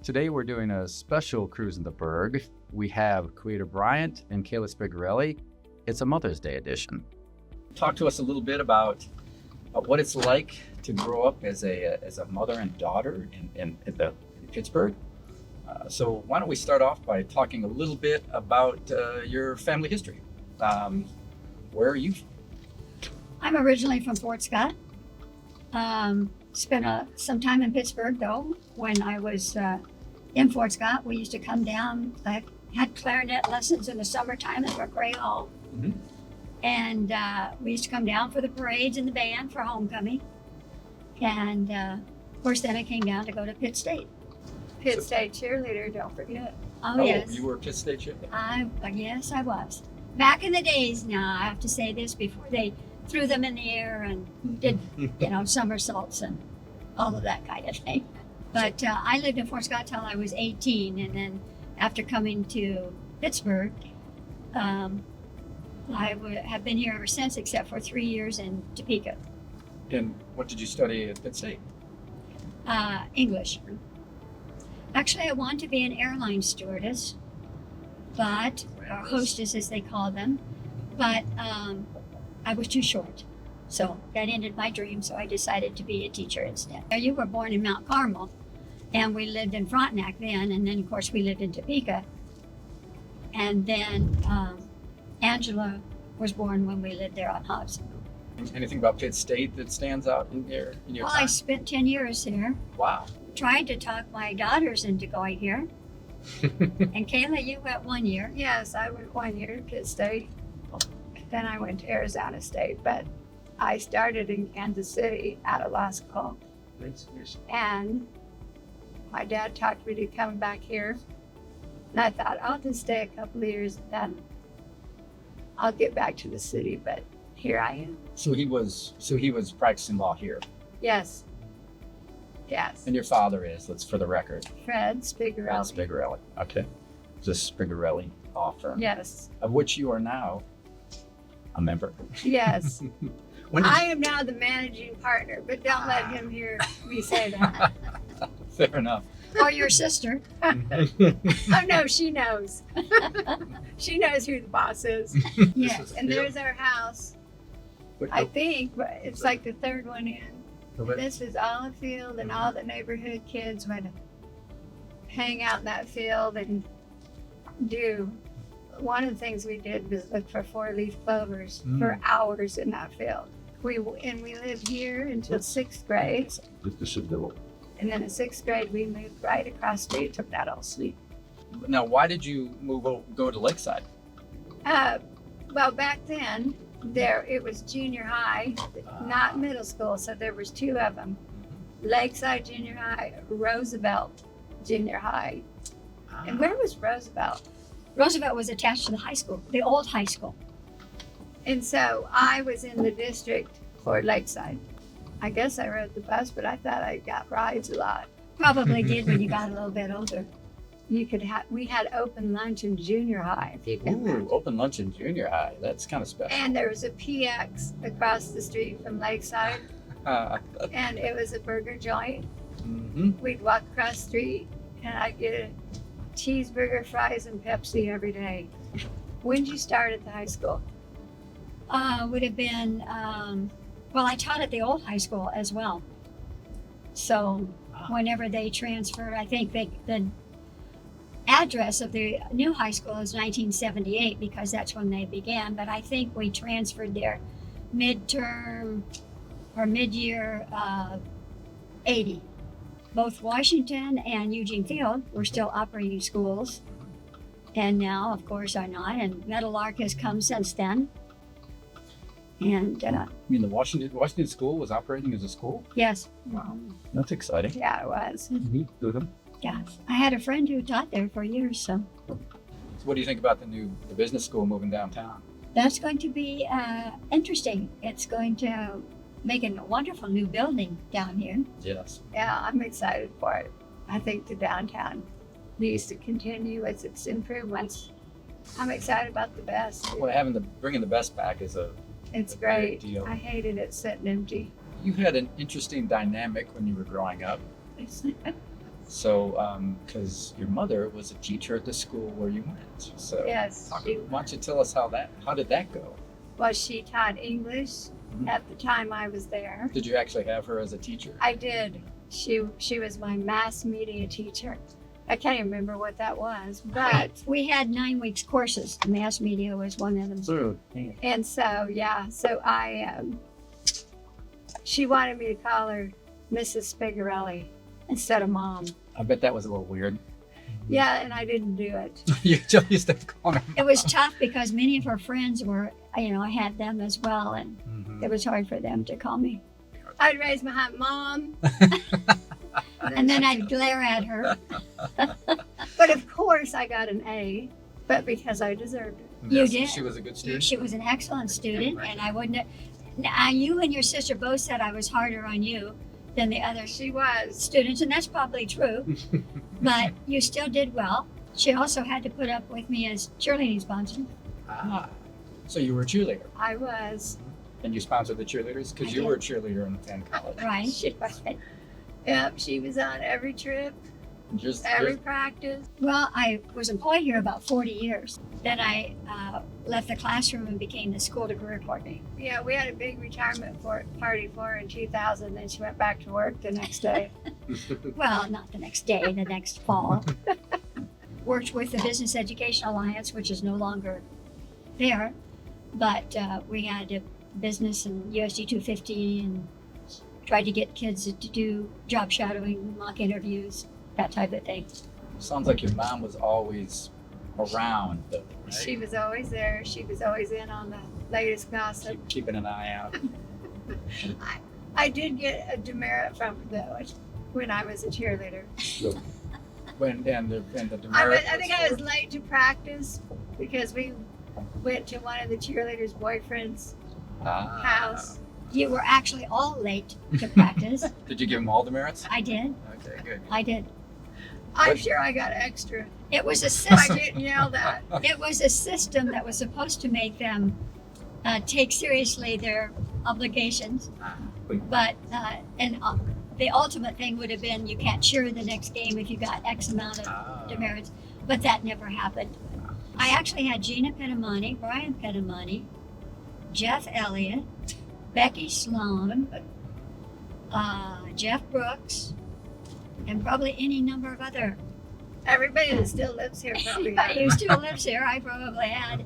Today we're doing a special Cruisin the Burg. We have Koeta Bryant and Kayla Spigarelli. It's a Mother's Day edition. Talk to us a little bit about what it's like to grow up as a mother and daughter in Pittsburgh. So why don't we start off by talking a little bit about your family history. Where are you from? I'm originally from Fort Scott. Spent some time in Pittsburgh, though. When I was in Fort Scott, we used to come down. I had clarinet lessons in the summertime at McRae Hall. Mm-hmm. And we used to come down for the parades and the band for homecoming. And of course, then I came down to go to Pitt State. Pitt State cheerleader, don't forget. Oh, yes. You were a Pitt State cheerleader? Yes, I was. Back in the days now, I have to say this, before they threw them in the air and did, somersaults and all of that kind of thing. But I lived in Fort Scott till I was 18, and then after coming to Pittsburgh, have been here ever since, except for 3 years in Topeka. And what did you study at Pitt State? English. Actually, I wanted to be an airline stewardess, but or hostess as they call them, but I was too short. So that ended my dream, so I decided to be a teacher instead. You were born in Mount Carmel, and we lived in Frontenac then, and then of course we lived in Topeka. And then Angela was born when we lived there on Hudson. Anything about Pitt State that stands out in your Well, time? I spent 10 years here. Wow. Tried to talk my daughters into going here. And Kayla, you went 1 year. Yes, I went 1 year to Pitt State. Then I went to Arizona State, but I started in Kansas City out of law school. And my dad talked me to come back here. And I thought, I'll just stay a couple of years and then I'll get back to the city, but here I am. So he was practicing law here. Yes. Yes. And your father is, for the record. Fred Spigarelli. Spigarelli. Okay. The Spigarelli law firm. Yes. Of which you are now a member. Yes. When did I am now the managing partner, but don't let him hear me say that. Fair enough. Or your sister. Oh no, she knows. She knows who the boss is. Yes. And there's our house. I think but it's like the third one in. This is Olive Field, and all the neighborhood kids would hang out in that field and do. One of the things we did was look for four-leaf clovers for hours in that field. We lived here until sixth grade. And then in sixth grade, we moved right across the street to that old sleep. Now, why did you go to Lakeside? Well, back then, it was junior high, not middle school, so there was two of them. Lakeside Junior High, Roosevelt Junior High. And where was Roosevelt? Roosevelt was attached to the high school, the old high school. And so I was in the district for Lakeside. I guess I rode the bus, but I thought I got rides a lot. Probably did when you got a little bit older. We had open lunch in junior high, if you can imagine. Ooh, open lunch in junior high. That's kind of special. And there was a PX across the street from Lakeside, and it was a burger joint. Mm-hmm. We'd walk across the street, and I'd get a cheeseburger, fries, and Pepsi every day. When did you start at the high school? Would have been, well, I taught at the old high school as well. So whenever they transferred, I think the address of the new high school is 1978 because that's when they began. But I think we transferred there midterm or mid-year 80. Both Washington and Eugene Field were still operating schools, and now, of course, are not. And Meadowlark has come since then. And You mean the Washington school was operating as a school? yes, Wow, that's exciting. Yeah, it was. yeah, I had a friend who taught there for years, so So what do you think about the business school moving downtown? that's going to be interesting. It's going to make a wonderful new building down here. Yes. Yeah, I'm excited for it. I think the downtown needs to continue its improvements. I'm excited about the best. Well, bringing the best back is It's a big great. deal. I hated it sitting empty. You had an interesting dynamic when you were growing up. So, because your mother was a teacher at the school where you went. So, Yes. why don't you tell us how did that go? Well, she taught English at the time I was there. Did you actually have her as a teacher? I did. She was my mass media teacher. I can't even remember what that was, but We had 9 weeks courses. Mass media was one of them. So, and so she wanted me to call her Mrs. Spigarelli instead of Mom. I bet that was a little weird. Yeah, and I didn't do it. You used to call her. It was tough because many of her friends were, I had them as well, and Mhm. it was hard for them to call me. I'd raise my hand, Mom. And then I'd glare at her. But of course, I got an A, but because I deserved it. You Yes, did. She was a good student. She was an excellent student, and I wouldn't. You and your sister both said I was harder on you than the other She was. students, and that's probably true. But you still did well. She also had to put up with me as cheerleading sponsor. Ah, so you were a cheerleader, I was. and you sponsored the cheerleaders because I you did. were a cheerleader in college. Right. She was. Yep, she was on every trip, every practice. Well, I was employed here about 40 years. Then I left the classroom and became the school to career coordinator. Yeah, we had a big retirement party for her in 2000. Then she went back to work the next day. Well, not the next day, the next fall. Worked with the Business Education Alliance, which is no longer there, but we had a business in USD 250 and tried to get kids to do job shadowing, mock interviews, that type of thing. Sounds like your mom was always around, though, right? She was always there. She was always in on the latest gossip. Keeping an eye out. I did get a demerit from her though when I was a cheerleader. And the I demerit think I was late to practice because we went to one of the cheerleaders' boyfriend's house. You were actually all late to practice. Did you give them all demerits? I did. Okay, good. I did. I'm sure I got extra It was a by system. getting yelled at. It was a system that was supposed to make them take seriously their obligations. But the ultimate thing would have been you can't cheer the next game if you got X amount of demerits. But that never happened. I actually had Gina Penamani, Brian Penamani, Jeff Elliott, Becky Sloan, Jeff Brooks, and probably any number of other. Everybody that still lives here probably. Anybody who still lives here, I probably had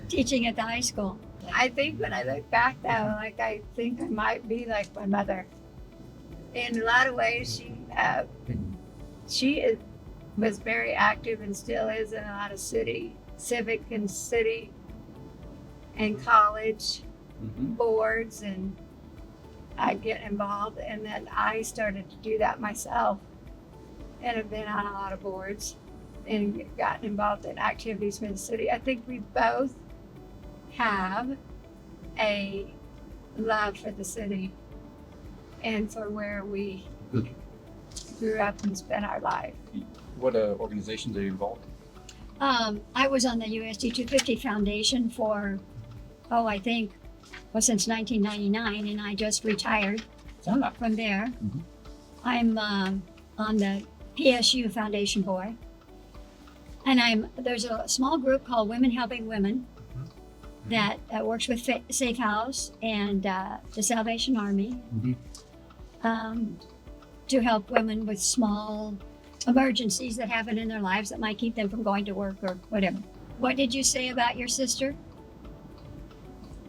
teaching at the high school. I think when I look back though, like I think I might be like my mother. In a lot of ways, was very active and still is in a lot of civic and college boards, and I'd get involved. And then I started to do that myself, and have been on a lot of boards and gotten involved in activities for the city. I think we both have a love for the city and for where we grew up and spent our life. What organizations are you involved in? I was on the USD 250 Foundation for, since 1999, and I just retired from there. Mhm. I'm on the PSU Foundation Board, and there's a small group called Women Helping Women that works with Safe House and the Salvation Army to help women with small emergencies that happen in their lives that might keep them from going to work or whatever. What did you say about your sister?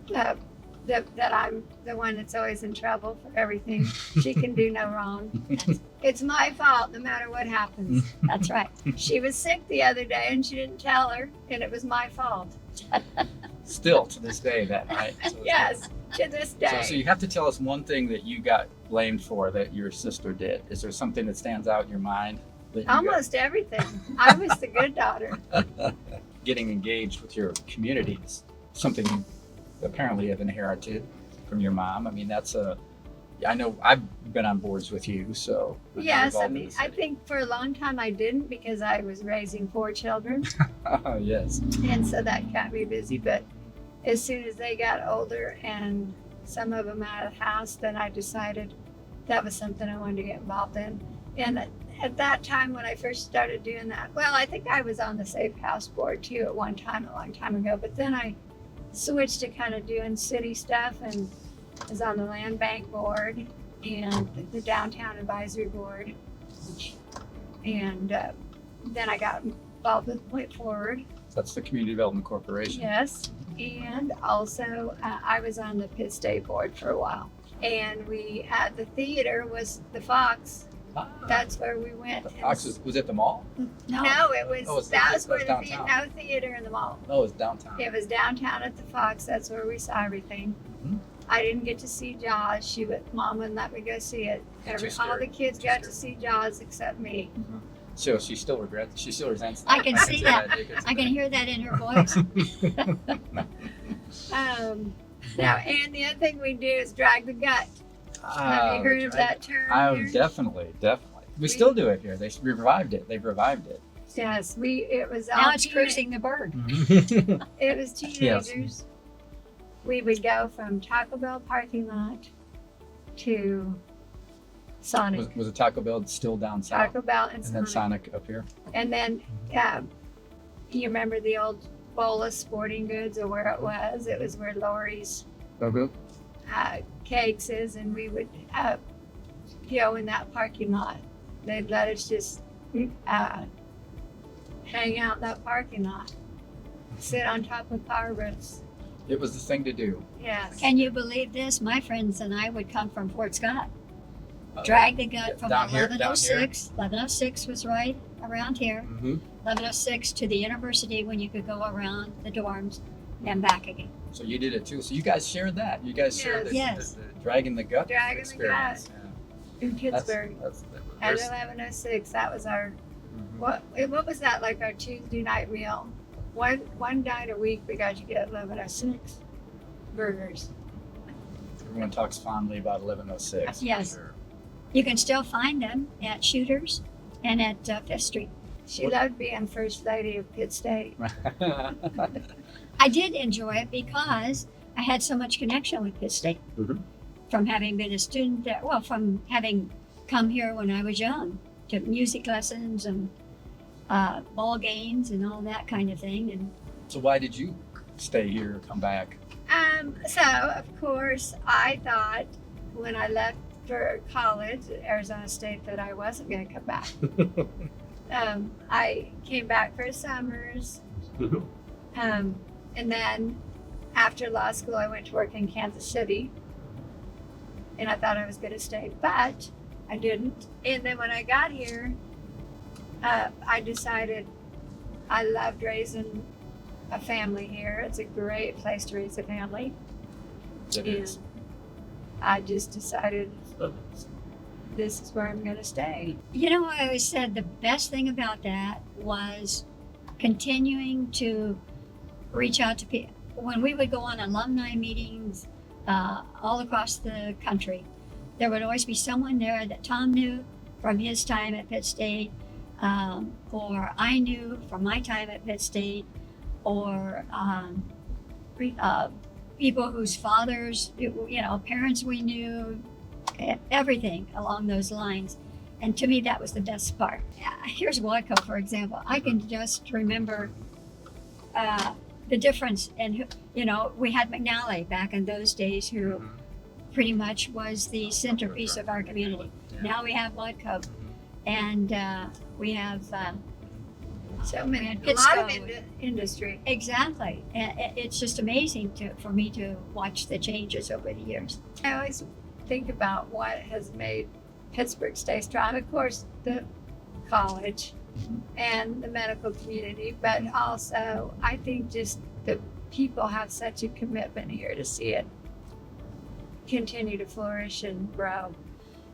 That I'm the one that's always in trouble for everything. She can do no wrong. It's my fault no matter what happens. That's right. She was sick the other day and she didn't tell her, and it was my fault. Still to this day, that night. So Yes, to this day. So you have to tell us one thing that you got blamed for that your sister did. Is there something that stands out in your mind? That you got- Almost everything. I was the good daughter. Getting engaged with your community is something you apparently have inherited from your mom. I mean, I know I've been on boards with you, so. I'm Yes, I involved in mean, the I city. think for a long time I didn't because I was raising 4 children, Yes. and so that kept me busy. But as soon as they got older and some of them out of the house, then I decided that was something I wanted to get involved in. And at that time, when I first started doing that, well, I think I was on the Safe House board too at one time, a long time ago. But then I switched to kind of doing city stuff and was on the Land Bank board and the Downtown Advisory Board. And then I got involved with Point Forward. That's the Community Development Corporation. Yes. And also, I was on the Pitt State board for a while. And we had the theater was the Fox. Ah, That's where we went. the Fox was at the mall? No, it was, Oh, that was where that was the downtown. no theater in the mall. No, it was downtown. It was downtown at the Fox. That's where we saw everything. Mhm. I didn't get to see Jaws. Mom wouldn't let me go see it. Too All scary. the kids Too got to scary. see Jaws except me. So she still regrets. She still resents that. I can see that. Because I can hear that in her voice. Now, and the other thing we do is drag the gut. Have you heard of that term? Oh, here? definitely. We still do it here. They revived it. They've revived it. Yes, it was Now all it's Cruising the Burg. It was teenagers. We would go from Taco Bell parking lot to Sonic. Was it Taco Bell still down south? Taco Bell and And then Sonic. Sonic up here? And then, you remember the old Bola Sporting Goods or where it was? It was where Lori's Cakes is, and we would go in that parking lot. They'd let us just hang out in that parking lot, sit on top of car roofs. It was the thing to do. Yes. Can you believe this? My friends and I would come from Fort Scott. Drag the gut from down here, 1106. 1106 was right around here. Mm-hmm. 1106 to the university when you could go around the dorms and back again. So you did it too. So you guys shared that. You guys shared the, Yes. the dragging the gut Dragging the experience. in Pittsburgh. That's At 1106, that was our, what was that, like our Tuesday night meal? One night a week we got to get 1106 burgers. Everyone talks fondly about 1106. Yes. For sure. You can still find them at Shooters and at Fifth Street. She loved being First Lady of Pitt State. I did enjoy it because I had so much connection with Pitt State Mhm. from having been a student there. Well, from having come here when I was young to music lessons and ball games and all that kind of thing. And So why did you stay here or come back? So, of course, I thought when I left for college at Arizona State that I wasn't going to come back. I came back for summers. And then after law school, I went to work in Kansas City. And I thought I was going to stay, but I didn't. And then when I got here, I decided I loved raising a family here. It's a great place to raise a family. It is. And I just decided this is where I'm going to stay. you know, I always said the best thing about that was continuing to reach out to people. When we would go on alumni meetings all across the country, there would always be someone there that Tom knew from his time at Pitt State, or I knew from my time at Pitt State, or people whose fathers, parents we knew, everything along those lines. And to me, that was the best part. Here's Waco, for example. I can just remember the difference. And, we had McNally back in those days who pretty much was the centerpiece of our community. Yeah. Now we have Waco. And we have So many, And a lot of Pittsburgh. industry. exactly. And it's just amazing for me to watch the changes over the years. I always think about what has made Pittsburgh stay strong. Of course, the college and the medical community, but also I think just the people have such a commitment here to see it continue to flourish and grow.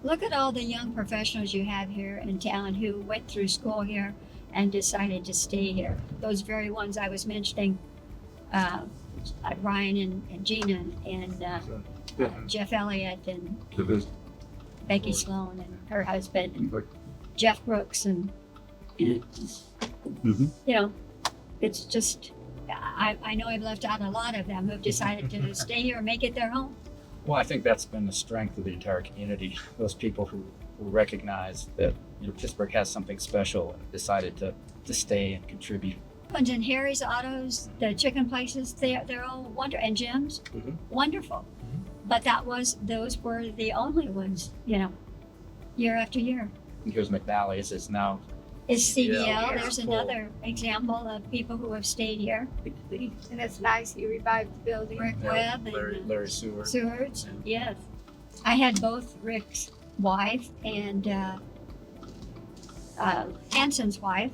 Look at all the young professionals you have here in town who went through school here and decided to stay here. Those very ones I was mentioning, like Ryan and Gina and Jeff Elliott and Becky Sloan and her husband and Jeff Brooks and it's just I know I've left out a lot of them who've decided to stay here and make it their home. Well, I think that's been the strength of the entire community. Those people who recognized that Pittsburgh has something special and decided to stay and contribute. And Harry's Autos, the chicken places, they're all wonderful, and Jim's, wonderful. But those were the only ones, year after year. And here's McNally's. It's now Is CDL. Yeah. There's another example of people who have stayed here. And it's nice he revived the building. Rick Webb and Larry Seward. Seward's, yes. I had both Rick's wife and Hanson's wife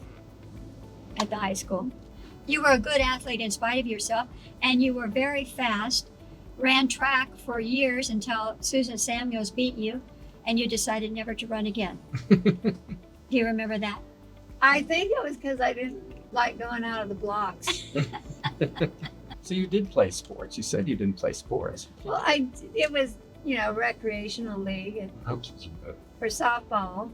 at the high school. You were a good athlete in spite of yourself, and you were very fast, ran track for years until Susan Samuels beat you, and you decided never to run again. Do you remember that? I think it was because I didn't like going out of the blocks. So you did play sports. You said you didn't play sports. Well, it was, recreational league and for softball.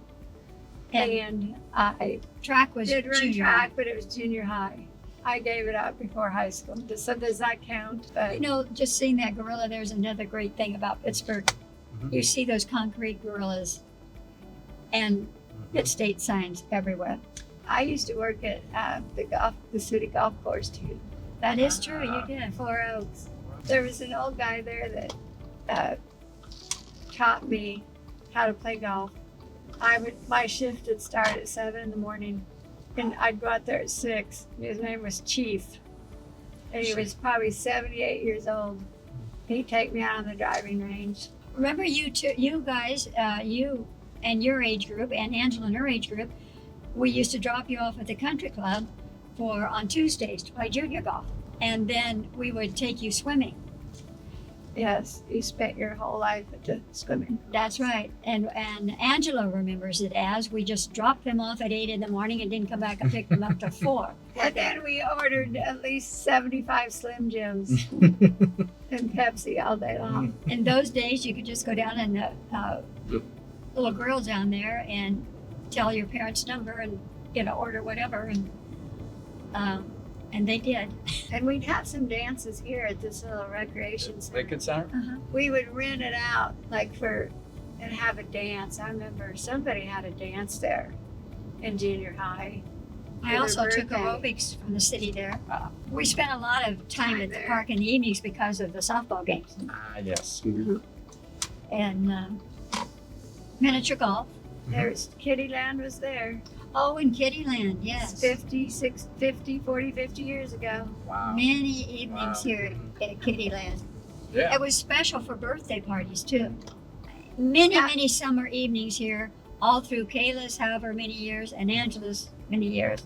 And I Track was did run junior. track, but it was junior high. I gave it up before high school. So does that count? But Just seeing that gorilla, there's another great thing about Pittsburgh. You see those concrete gorillas and Pitt State signs everywhere. I used to work at the city golf course too. That is true, you did. 4 Oaks. There was an old guy there that taught me how to play golf. My shift would start at 7 in the morning, and I'd go out there at 6. His name was Chief, and he was probably 78 years old. He'd take me out on the driving range. Remember you guys, you and your age group, and Angela and her age group, we used to drop you off at the country club on Tuesdays to play junior golf. And then we would take you swimming. Yes, you spent your whole life at the swimming. That's right. And Angela remembers it as we just dropped them off at 8 in the morning and didn't come back and pick them up till 4. And then we ordered at least 75 Slim Jims and Pepsi all day long. In those days, you could just go down in the little grill down there and tell your parents' number and order whatever, and they did. And we'd have some dances here at this little recreation center. Lincoln Center? We would rent it out and have a dance. I remember somebody had a dance there in junior high. I For also their took birthday. aerobics from the city there. We spent a lot of time at the there. park in the evenings because of the softball games Yes. and miniature golf. There's Kittyland was there. Oh, in Kittyland, yes. 50 years ago. Wow. Many evenings Wow. here at Kittyland. Yeah. It was special for birthday parties too. Many summer evenings here, all through Kayla's however many years and Angela's many years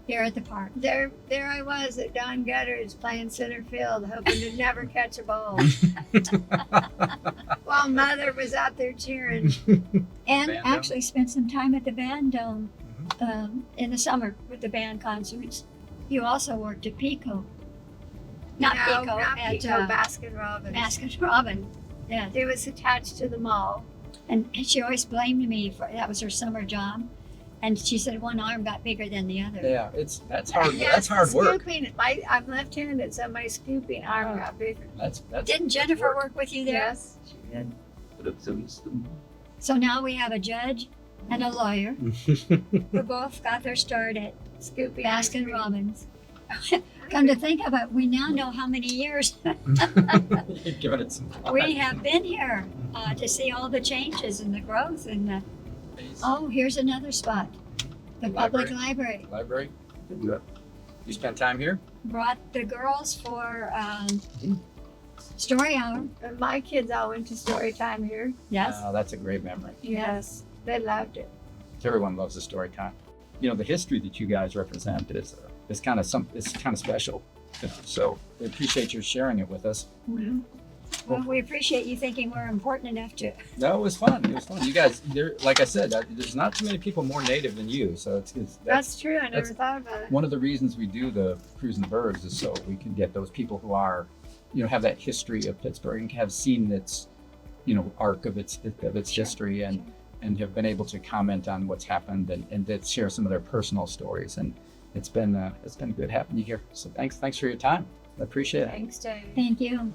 here at the park. There I was at Don Gutter's playing center field, hoping to never catch a ball. While Mother was out there cheering. And Band actually spent some time at the Band Dome in the summer with the band concerts. You also worked at Pico. Not Pico, Not at Pico, Baskin Robbins. Baskin Robbins. Yeah. It was attached to the mall. And she always blamed me for that was her summer job. And she said one arm got bigger than the other. Yeah, that's hard. Yes, That's hard work. Scooping, I'm left-handed, so my scooping arm got bigger. That's Didn't Jennifer work with you there? Yes, she did. So now we have a judge and a lawyer who both got their start at Scooping. Baskin Robbins. Come to think of it, we now know how many years You're giving it some thought. we have been here to see all the changes and the growth. And oh, here's another spot, the public library. Library. You spent time here? Brought the girls for story hour. And my kids all went to story time here. Yes. That's a great memory. Yes, they loved it. Everyone loves the story time. The history that you guys represent is kind of special. So we appreciate you sharing it with us. Well, we appreciate you thinking we're important enough to. No, it was fun. It was fun. You guys, like I said, there's not too many people more native than you. So That's true. I never that's- thought about it. one of the reasons we do the Cruisin the Burgs is so we can get those people who are, have that history of Pittsburgh and have seen its, arc of its history and have been able to comment on what's happened and that share some of their personal stories. And it's been good having you here. So thanks for your time. I appreciate it. Thanks, Dave. Thank you.